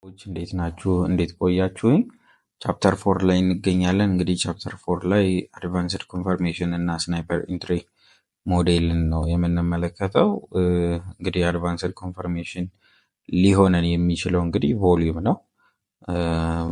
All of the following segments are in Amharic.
እንዴት ናችሁ? እንዴት ቆያችሁኝ? ቻፕተር 4 ላይ እንገኛለን። እንግዲህ ቻፕተር 4 ላይ አድቫንስድ ኮንፈርሜሽን እና ስናይፐር ኢንትሪ ሞዴልን ነው የምንመለከተው። እንግዲህ አድቫንስድ ኮንፈርሜሽን ሊሆነን የሚችለው እንግዲህ ቮሊዩም ነው።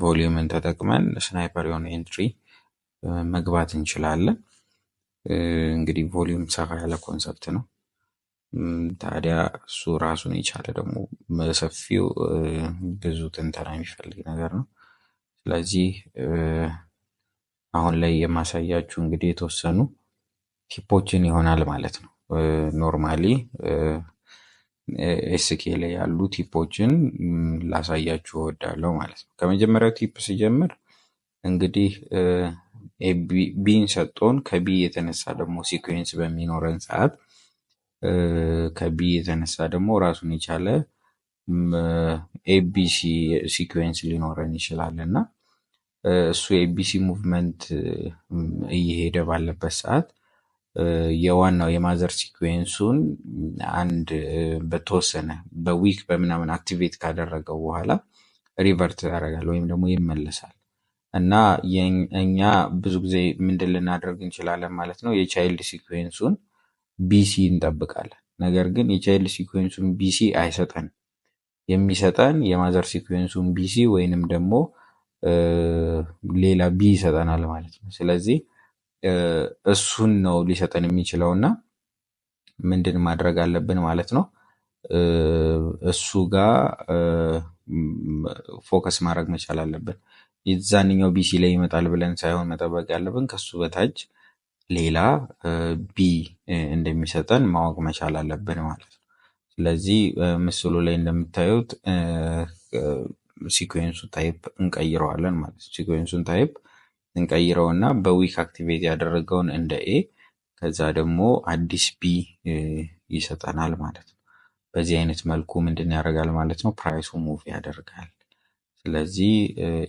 ቮሊዩምን ተጠቅመን ስናይፐር የሆነ ኤንትሪ መግባት እንችላለን። እንግዲህ ቮሊዩም ሰፋ ያለ ኮንሰፕት ነው። ታዲያ እሱ ራሱን የቻለ ደግሞ በሰፊው ብዙ ትንተና የሚፈልግ ነገር ነው። ስለዚህ አሁን ላይ የማሳያችሁ እንግዲህ የተወሰኑ ቲፖችን ይሆናል ማለት ነው። ኖርማሊ ኤስኬ ላይ ያሉ ቲፖችን ላሳያችሁ እወዳለሁ ማለት ነው። ከመጀመሪያው ቲፕ ሲጀምር እንግዲህ ቢን ሰጥቶን ከቢ የተነሳ ደግሞ ሲኩዌንስ በሚኖረን ሰዓት ከቢ የተነሳ ደግሞ ራሱን የቻለ ኤቢሲ ሲኩዌንስ ሊኖረን ይችላል እና እሱ ኤቢሲ ሙቭመንት እየሄደ ባለበት ሰዓት የዋናው የማዘር ሲኩዌንሱን አንድ በተወሰነ በዊክ በምናምን አክቲቬት ካደረገው በኋላ ሪቨርት ያደርጋል ወይም ደግሞ ይመለሳል እና እኛ ብዙ ጊዜ ምንድን ልናደርግ እንችላለን ማለት ነው። የቻይልድ ሲኩዌንሱን ቢሲ እንጠብቃለን። ነገር ግን የቻይልድ ሲኩዌንሱን ቢሲ አይሰጠንም። የሚሰጠን የማዘር ሲኩዌንሱን ቢሲ ወይንም ደግሞ ሌላ ቢ ይሰጠናል ማለት ነው። ስለዚህ እሱን ነው ሊሰጠን የሚችለው እና ምንድን ማድረግ አለብን ማለት ነው። እሱ ጋር ፎከስ ማድረግ መቻል አለብን። የዛንኛው ቢሲ ላይ ይመጣል ብለን ሳይሆን መጠበቅ ያለብን ከሱ በታች ሌላ ቢ እንደሚሰጠን ማወቅ መቻል አለብን ማለት ነው። ስለዚህ ምስሉ ላይ እንደምታዩት ሲኩዌንሱ ታይፕ እንቀይረዋለን ማለት ነው። ሲኩዌንሱን ታይፕ እንቀይረውና በዊክ አክቲቬት ያደረገውን እንደ ኤ ከዛ ደግሞ አዲስ ቢ ይሰጠናል ማለት ነው። በዚህ አይነት መልኩ ምንድን ያደርጋል ማለት ነው፣ ፕራይሱ ሙቭ ያደርጋል። ስለዚህ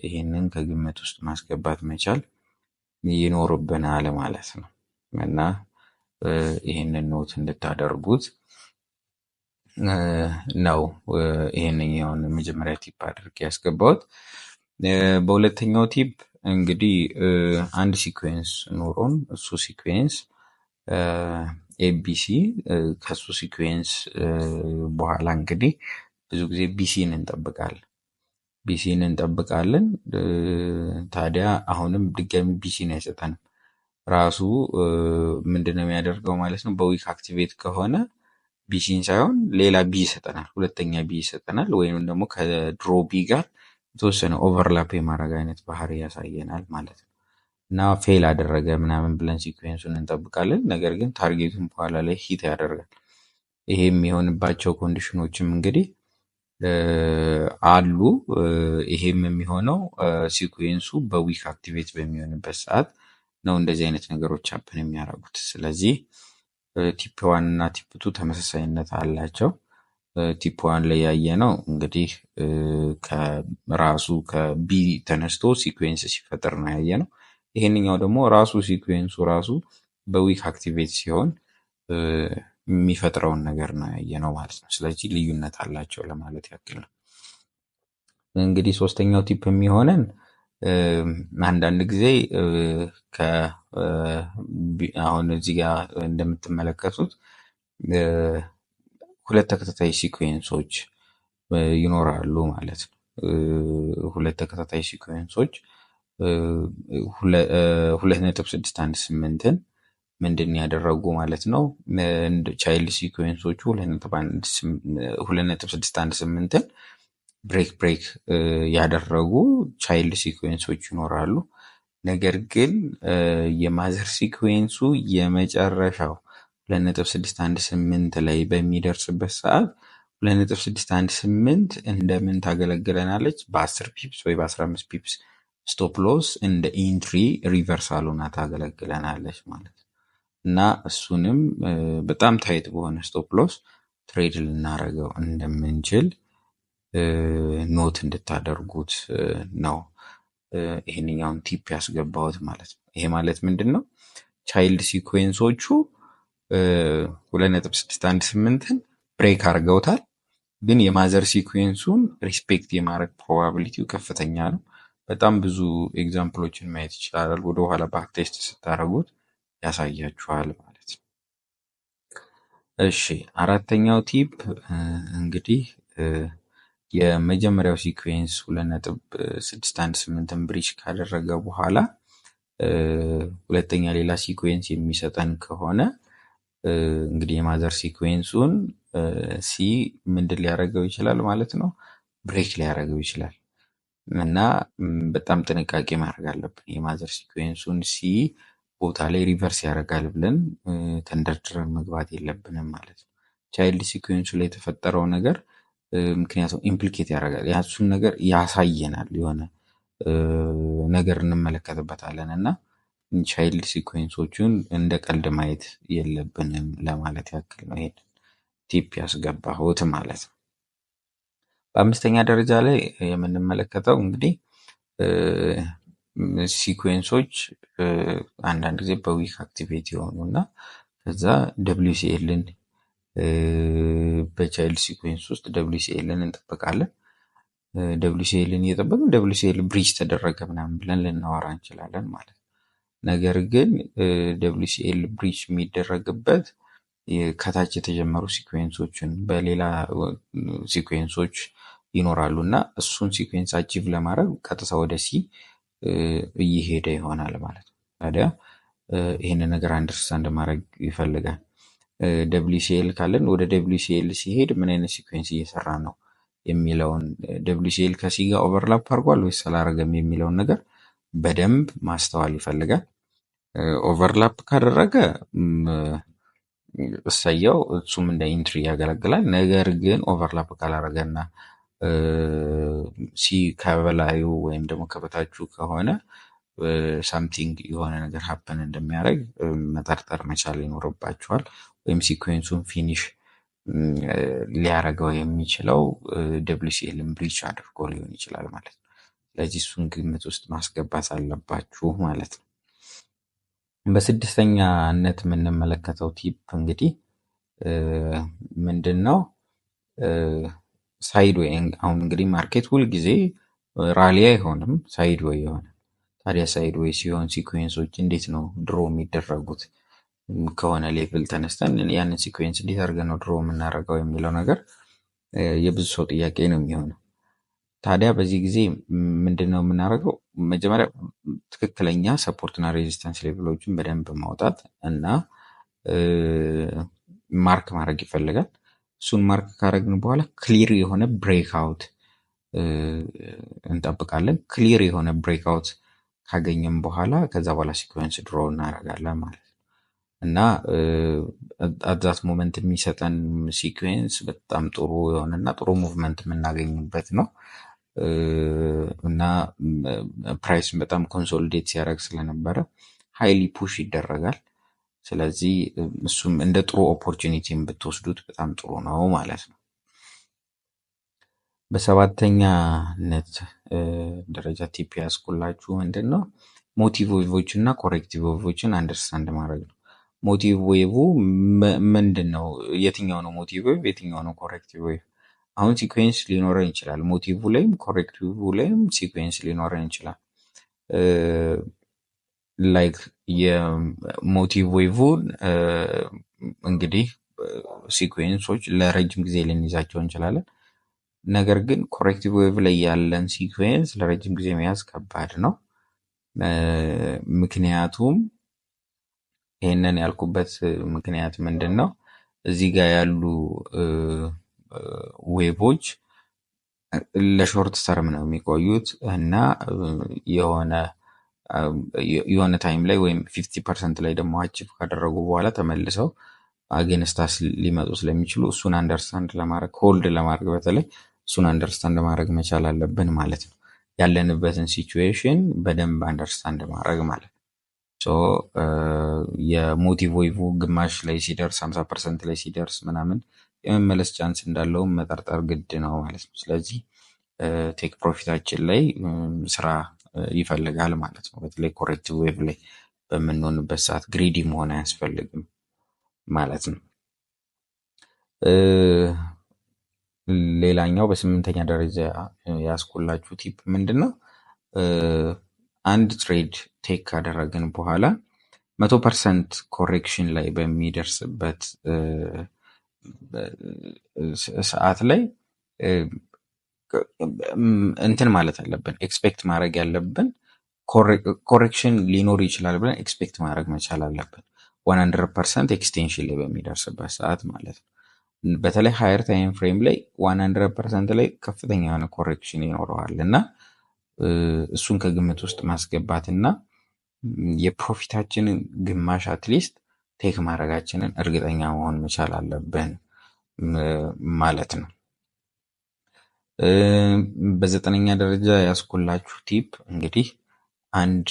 ይሄንን ከግምት ውስጥ ማስገባት መቻል ይኖርብናል ማለት ነው እና ይሄንን ኖት እንድታደርጉት ነው ይሄንኛውን መጀመሪያ ቲፕ አድርጌ ያስገባሁት። በሁለተኛው ቲፕ እንግዲህ አንድ ሲኩዌንስ ኖሮን እሱ ሲኩዌንስ ኤቢሲ ከሱ ሲኩዌንስ በኋላ እንግዲህ ብዙ ጊዜ ቢሲን እንጠብቃለን። ታዲያ አሁንም ድጋሚ ቢሲን አይሰጠንም። ራሱ ምንድነው የሚያደርገው ማለት ነው፣ በዊክ አክቲቬት ከሆነ ቢሲን ሳይሆን ሌላ ቢ ይሰጠናል፣ ሁለተኛ ቢ ይሰጠናል። ወይም ደግሞ ከድሮ ቢ ጋር የተወሰነ ኦቨርላፕ የማድረግ አይነት ባህሪ ያሳየናል ማለት ነው እና ፌል አደረገ ምናምን ብለን ሲኩዌንሱን እንጠብቃለን። ነገር ግን ታርጌቱን በኋላ ላይ ሂት ያደርጋል። ይሄ የሚሆንባቸው ኮንዲሽኖችም እንግዲህ አሉ። ይሄም የሚሆነው ሲኩዌንሱ በዊክ አክቲቬት በሚሆንበት ሰዓት ነው እንደዚህ አይነት ነገሮች ሀፕን የሚያደርጉት። ስለዚህ ቲፕ 1 እና ቲፕ 2 ተመሳሳይነት አላቸው። ቲፕ 1 ላይ ያየነው እንግዲህ ከራሱ ከቢ ተነስቶ ሲኩዌንስ ሲፈጠር ነው ያየነው። ይሄንኛው ደግሞ ራሱ ሲኩዌንሱ ራሱ በዊክ አክቲቬት ሲሆን የሚፈጥረውን ነገር ነው ያየነው ማለት ነው። ስለዚህ ልዩነት አላቸው ለማለት ያክል ነው። እንግዲህ ሶስተኛው ቲፕ የሚሆነን አንዳንድ ጊዜ አሁን እዚህ ጋር እንደምትመለከቱት ሁለት ተከታታይ ሲኩዌንሶች ይኖራሉ ማለት ነው። ሁለት ተከታታይ ሲኩዌንሶች 2.618ን ምንድን ያደረጉ ማለት ነው፣ ቻይልድ ሲኩዌንሶቹ 2.618ን ብሬክ ያደረጉ ቻይልድ ሲኩዌንሶች ይኖራሉ። ነገር ግን የማዘር ሲኩዌንሱ የመጨረሻው 2.618 ላይ በሚደርስበት ሰዓት 2.618 እንደምን ታገለግለናለች? በ10 ፒፕስ ወይ በ15 ፒፕስ ስቶፕ ሎስ እንደ ኢንትሪ ሪቨርሳል ሆና ታገለግለናለች ማለት ነው እና እሱንም በጣም ታይት በሆነ ስቶፕ ሎስ ትሬድ ልናደርገው እንደምንችል ኖት እንድታደርጉት ነው ይሄንኛውን ቲፕ ያስገባሁት ማለት ነው። ይሄ ማለት ምንድን ነው? ቻይልድ ሲኩዌንሶቹ 2.618ን ብሬክ አድርገውታል። ግን የማዘር ሲኩዌንሱን ሪስፔክት የማድረግ ፕሮባቢሊቲው ከፍተኛ ነው። በጣም ብዙ ኤግዛምፕሎችን ማየት ይችላል። ወደኋላ ባክ ቴስት ስታደርጉት ያሳያችኋል ማለት ነው። እሺ አራተኛው ቲፕ እንግዲህ የመጀመሪያው ሲኩዌንስ 2.618ን ብሪች ካደረገ በኋላ ሁለተኛ ሌላ ሲኩዌንስ የሚሰጠን ከሆነ እንግዲህ የማዘር ሲኩዌንሱን ሲ ምንድን ሊያደርገው ይችላል ማለት ነው፣ ብሬክ ሊያደርገው ይችላል። እና በጣም ጥንቃቄ ማድረግ አለብን። የማዘር ሲኩዌንሱን ሲ ቦታ ላይ ሪቨርስ ያደርጋል ብለን ተንደርድረን መግባት የለብንም ማለት ነው። ቻይልድ ሲኩዌንሱ ላይ የተፈጠረው ነገር ምክንያቱም ኢምፕሊኬት ያደርጋል፣ ያሱን ነገር ያሳየናል፣ የሆነ ነገር እንመለከትበታለን እና ቻይልድ ሲኩዌንሶቹን እንደ ቀልድ ማየት የለብንም ለማለት ያክል ነው ይሄን ቲፕ ያስገባሁት ማለት ነው። በአምስተኛ ደረጃ ላይ የምንመለከተው እንግዲህ ሲኩዌንሶች አንዳንድ ጊዜ በዊክ አክቲቬት የሆኑ እና ከዛ WCLን በቻይልድ ሲኩዌንስ ውስጥ WCLን እንጠብቃለን። WCLን እየጠበቅን WCL ብሪች ተደረገ ምናምን ብለን ልናወራ እንችላለን ማለት ነው። ነገር ግን WCL ብሪች የሚደረግበት ከታች የተጀመሩ ሲኩዌንሶችን በሌላ ሲኩዌንሶች ይኖራሉ እና እሱን ሲኩዌንስ አቺቭ ለማድረግ ቀጥታ ወደ ሲ እየሄደ ይሆናል ማለት ነው። ታዲያ ይህንን ነገር አንደርስታንድ ማድረግ ይፈልጋል። WCL ካለን ወደ WCL ሲሄድ ምን አይነት ሲኩዌንስ እየሰራ ነው የሚለውን WCL ከሲ ጋር ኦቨርላፕ አድርጓል ወይስ አላረገም የሚለውን ነገር በደንብ ማስተዋል ይፈልጋል። ኦቨርላፕ ካደረገ እሰየው፣ እሱም እንደ ኢንትሪ ያገለግላል። ነገር ግን ኦቨርላፕ ካላረገና ሲ ከበላዩ ወይም ደግሞ ከበታቹ ከሆነ ሳምቲንግ የሆነ ነገር ሀፕን እንደሚያደርግ መጠርጠር መቻል ይኖርባቸዋል። ወይም ሲኩዌንሱን ፊኒሽ ሊያደርገው የሚችለው WCLን ብሪች አድርጎ ሊሆን ይችላል ማለት ነው። ስለዚህ እሱን ግምት ውስጥ ማስገባት አለባችሁ ማለት ነው። በስድስተኛነት የምንመለከተው ቲፕ እንግዲህ ምንድን ነው? ሳይድ ዌይ። አሁን እንግዲህ ማርኬት ሁልጊዜ ራሊ አይሆንም፣ ሳይድ ዌይ ይሆናል። ታዲያ ሳይድ ዌይ ሲሆን ሲኩዌንሶች እንዴት ነው ድሮ የሚደረጉት? ከሆነ ሌቭል ተነስተን ያንን ሲኩዌንስ እንዴት አድርገን ነው ድሮ የምናደርገው የሚለው ነገር የብዙ ሰው ጥያቄ ነው የሚሆነው። ታዲያ በዚህ ጊዜ ምንድን ነው የምናደርገው? መጀመሪያ ትክክለኛ ሰፖርትና ሬዚስተንስ ሌቭሎችን በደንብ ማውጣት እና ማርክ ማድረግ ይፈልጋል። እሱን ማርክ ካደረግን በኋላ ክሊር የሆነ ብሬክአውት እንጠብቃለን። ክሊር የሆነ ብሬክአውት ካገኘም በኋላ ከዛ በኋላ ሲኩዌንስ ድሮ እናደርጋለን ማለት ነው። እና አዛት ሞመንት የሚሰጠን ሲኩዌንስ በጣም ጥሩ የሆነና ጥሩ ሙቭመንት የምናገኝበት ነው እና ፕራይስን በጣም ኮንሶሊዴት ሲያደርግ ስለነበረ ሃይሊ ፑሽ ይደረጋል። ስለዚህ እሱም እንደ ጥሩ ኦፖርቹኒቲን ብትወስዱት በጣም ጥሩ ነው ማለት ነው። በሰባተኛነት ደረጃ ቲፕ ያስኩላችሁ ምንድን ነው? ሞቲቭ ዌቮች እና ኮሬክቲቭ ዌቮችን አንደርስታንድ ማድረግ ነው። ሞቲቭ ዌቭ ምንድን ነው? የትኛው ነው ሞቲቭ ዌቭ፣ የትኛው ነው ኮሬክቲቭ ዌቭ? አሁን ሲኩዌንስ ሊኖረን ይችላል። ሞቲቭ ላይም ኮሬክቲቭ ላይም ሲኩዌንስ ሊኖረን ይችላል። ላይክ የሞቲቭ ዌቭን እንግዲህ ሲኩዌንሶች ለረጅም ጊዜ ልንይዛቸው እንችላለን። ነገር ግን ኮሬክቲቭ ዌቭ ላይ ያለን ሲኩዌንስ ለረጅም ጊዜ መያዝ ከባድ ነው። ምክንያቱም ይህንን ያልኩበት ምክንያት ምንድን ነው? እዚህ ጋር ያሉ ዌቮች ለሾርት ተርም ነው የሚቆዩት እና የሆነ ታይም ላይ ወይም 50% ላይ ደግሞ አቺቭ ካደረጉ በኋላ ተመልሰው አጌንስታስ ሊመጡ ስለሚችሉ እሱን አንደርስታንድ ለማድረግ ሆልድ ለማድረግ በተለይ እሱን አንደርስታንድ ማድረግ መቻል አለብን ማለት ነው። ያለንበትን ሲቹዌሽን በደንብ አንደርስታንድ ማድረግ ማለት ነው። የሞቲቭ ዌቭ ግማሽ ላይ ሲደርስ 50% ላይ ሲደርስ ምናምን የመመለስ ቻንስ እንዳለውም መጠርጠር ግድ ነው ማለት ነው። ስለዚህ ቴክ ፕሮፊታችን ላይ ስራ ይፈልጋል ማለት ነው። በተለይ ኮሬክቲቭ ዌቭ ላይ በምንሆንበት ሰዓት ግሪዲ መሆን አያስፈልግም ማለት ነው። ሌላኛው በስምንተኛ ደረጃ ያስኩላችሁ ቲፕ ምንድን ነው? አንድ ትሬድ ቴክ ካደረግን በኋላ 100% ኮሬክሽን ላይ በሚደርስበት ሰዓት ላይ እንትን ማለት አለብን። ኤክስፔክት ማድረግ ያለብን ኮሬክሽን ሊኖር ይችላል ብለን ኤክስፔክት ማድረግ መቻል አለብን። 100% ኤክስቴንሽን ላይ በሚደርስበት ሰዓት ማለት ነው። በተለይ ሃየር ታይም ፍሬም ላይ 100% ላይ ከፍተኛ የሆነ ኮሬክሽን ይኖረዋል እና እሱን ከግምት ውስጥ ማስገባትና የፕሮፊታችንን ግማሽ አትሊስት ቴክ ማድረጋችንን እርግጠኛ መሆን መቻል አለብን ማለት ነው። በዘጠነኛ ደረጃ ያስኩላችሁ ቲፕ እንግዲህ አንድ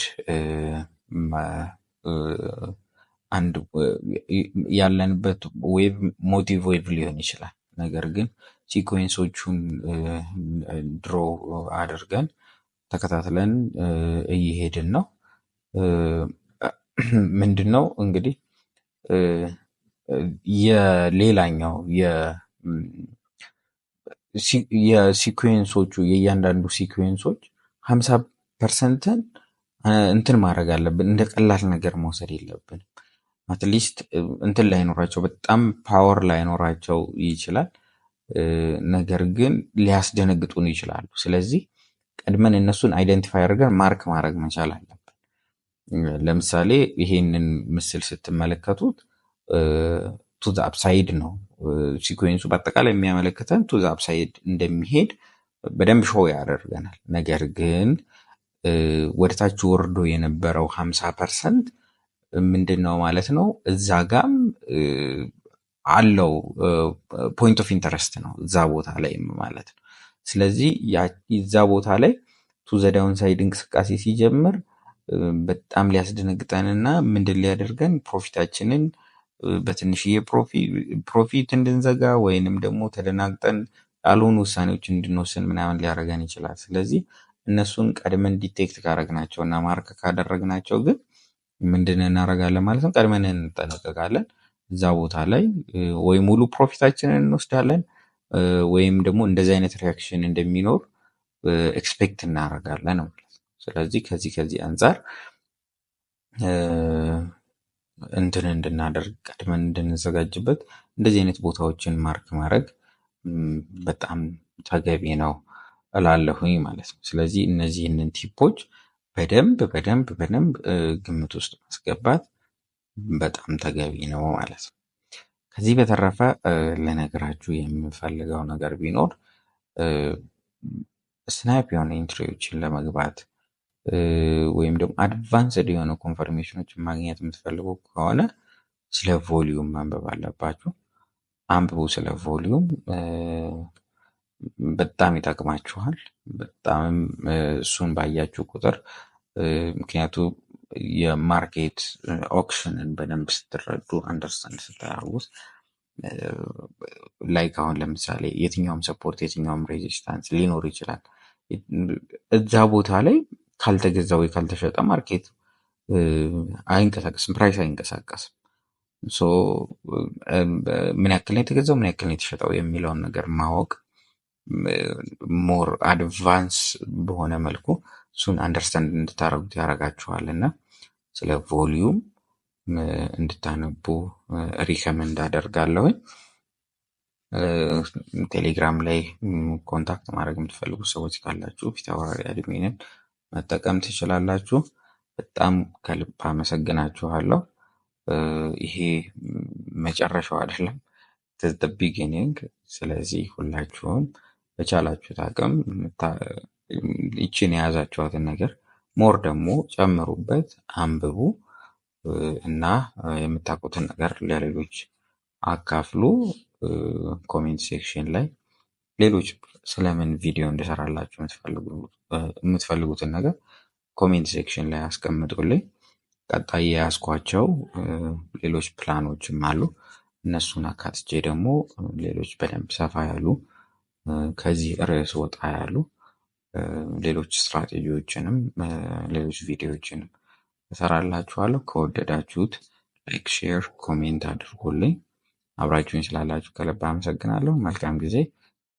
ያለንበት ዌቭ ሞቲቭ ዌቭ ሊሆን ይችላል። ነገር ግን ሲኮንሶቹን ድሮ አድርገን ተከታትለን እየሄድን ነው። ምንድነው እንግዲህ የሌላኛው የሲኩዌንሶቹ የእያንዳንዱ ሲኩዌንሶች 50%ን እንትን ማድረግ አለብን። እንደ ቀላል ነገር መውሰድ የለብንም። አትሊስት እንትን ላይኖራቸው በጣም ፓወር ላይኖራቸው ይችላል፣ ነገር ግን ሊያስደነግጡን ይችላሉ። ስለዚህ ቀድመን እነሱን አይደንቲፋይ አድርገን ማርክ ማድረግ መቻል አለብን። ለምሳሌ ይሄንን ምስል ስትመለከቱት ቱ ዘ አፕሳይድ ነው ሲኩዌንሱ በአጠቃላይ የሚያመለክተን ቱ ዘ አፕሳይድ እንደሚሄድ በደንብ ሾው ያደርገናል። ነገር ግን ወደታች ወርዶ የነበረው 50% ምንድን ነው ማለት ነው? እዛ ጋም አለው ፖይንት ኦፍ ኢንተረስት ነው እዛ ቦታ ላይ ማለት ነው። ስለዚህ እዛ ቦታ ላይ ቱ ዘ ዳውን ሳይድ እንቅስቃሴ ሲጀምር በጣም ሊያስደነግጠንና ምንድን ሊያደርገን ፕሮፊታችንን በትንሽዬ ፕሮፊት እንድንዘጋ ወይንም ደግሞ ተደናግጠን ያልሆኑ ውሳኔዎች እንድንወስን ምናምን ሊያደርገን ይችላል። ስለዚህ እነሱን ቀድመን ዲቴክት ካደረግናቸው እና ማርክ ካደረግናቸው ግን ምንድን እናደርጋለን ማለት ነው? ቀድመን እንጠነቀቃለን። እዛ ቦታ ላይ ወይ ሙሉ ፕሮፊታችንን እንወስዳለን ወይም ደግሞ እንደዚህ አይነት ሪያክሽን እንደሚኖር ኤክስፔክት እናደርጋለን ማለት ነው። ስለዚህ ከዚህ አንጻር እንትን እንድናደርግ ቀድመን እንድንዘጋጅበት እንደዚህ አይነት ቦታዎችን ማርክ ማድረግ በጣም ተገቢ ነው እላለሁኝ ማለት ነው። ስለዚህ እነዚህንን ቲፖች በደንብ ግምት ውስጥ ማስገባት በጣም ተገቢ ነው ማለት ነው። ከዚህ በተረፈ ልነግራችሁ የምፈልገው ነገር ቢኖር ስናይፕ የሆነ ኢንትሪዎችን ለመግባት ወይም ደግሞ አድቫንስድ የሆነ ኮንፈርሜሽኖችን ማግኘት የምትፈልጉ ከሆነ ስለ ቮሊዩም ማንበብ አለባችሁ። አንብቡ ስለ ቮሊዩም፣ በጣም ይጠቅማችኋል። በጣም እሱን ባያችሁ ቁጥር ምክንያቱ የማርኬት ኦክሽንን በደንብ ስትረዱ አንደርስታንድ ስታደርጉት ላይክ አሁን ለምሳሌ የትኛውም ሰፖርት የትኛውም ሬዚስታንስ ሊኖር ይችላል። እዛ ቦታ ላይ ካልተገዛ ወይ ካልተሸጠ ማርኬት አይንቀሳቀስም፣ ፕራይስ አይንቀሳቀስም። ምን ያክል ነው የተገዛው ምን ያክል ነው የተሸጠው የሚለውን ነገር ማወቅ ሞር አድቫንስ በሆነ መልኩ እሱን አንደርስታንድ እንድታደርጉት ያደርጋችኋል እና ስለ ቮሊዩም እንድታነቡ ሪከመንድ አደርጋለሁኝ። ቴሌግራም ላይ ኮንታክት ማድረግ የምትፈልጉ ሰዎች ካላችሁ ፊታውራሪ አድሚንን መጠቀም ትችላላችሁ። በጣም ከልብ አመሰግናችኋለሁ። ይሄ መጨረሻው አይደለም፣ the beginning። ስለዚህ ሁላችሁም በቻላችሁት አቅም ይችን የያዛችኋትን ነገር ሞር ደግሞ ጨምሩበት፣ አንብቡ እና የምታውቁትን ነገር ለሌሎች አካፍሉ። ኮሜንት ሴክሽን ላይ ሌሎች ስለምን ቪዲዮ እንድሰራላችሁ የምትፈልጉትን ነገር ኮሜንት ሴክሽን ላይ አስቀምጡልኝ። ቀጣይ የያዝኳቸው ሌሎች ፕላኖችም አሉ። እነሱን አካትቼ ደግሞ ሌሎች በደንብ ሰፋ ያሉ ከዚህ ርዕስ ወጣ ያሉ ሌሎች ስትራቴጂዎችንም ሌሎች ቪዲዮዎችንም እሰራላችኋለሁ። ከወደዳችሁት ላይክ፣ ሼር፣ ኮሜንት አድርጉልኝ። አብራችሁኝ ስላላችሁ ከልብ አመሰግናለሁ። መልካም ጊዜ።